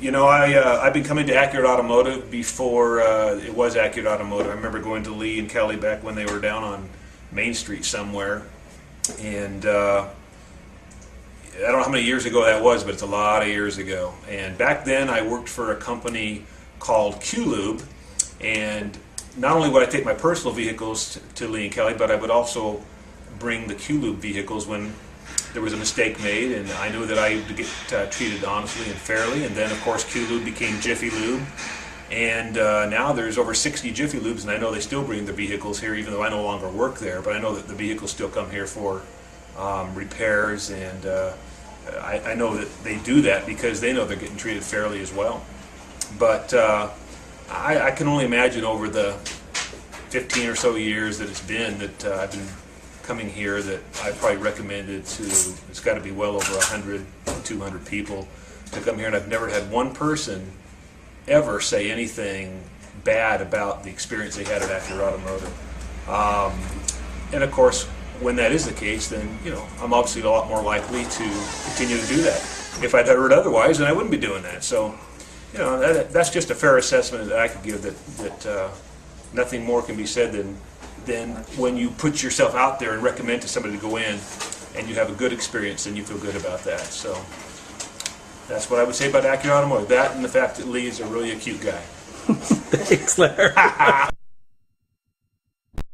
I've been coming to Accurate Automotive before it was Accurate Automotive. I remember going to Lee and Kelly back when they were down on Main Street somewhere, and I don't know how many years ago that was, but it's a lot of years ago. And back then I worked for a company called Q-Lube, and not only would I take my personal vehicles to Lee and Kelly, but I would also bring the Q-Lube vehicles when there was a mistake made, and I knew that I had to get treated honestly and fairly. And then, of course, Q-Lube became Jiffy Lube, and now there's over 60 Jiffy Lubes, and I know they still bring their vehicles here, even though I no longer work there. But I know that the vehicles still come here for repairs, and I know that they do that because they know they're getting treated fairly as well. But I can only imagine over the 15 or so years that it's been that I've been coming here that I probably recommended to, it's got to be well over 100, 200 people to come here, and I've never had one person ever say anything bad about the experience they had at Accurate Automotive. And of course, when that is the case, then I'm obviously a lot more likely to continue to do that. If I'd heard otherwise, then I wouldn't be doing that. So, that's just a fair assessment that I could give, that nothing more can be said than when you put yourself out there and recommend to somebody to go in and you have a good experience, then you feel good about that. So that's what I would say about Accurate Automotive. That and the fact that Lee is a really cute guy. Thanks, Larry.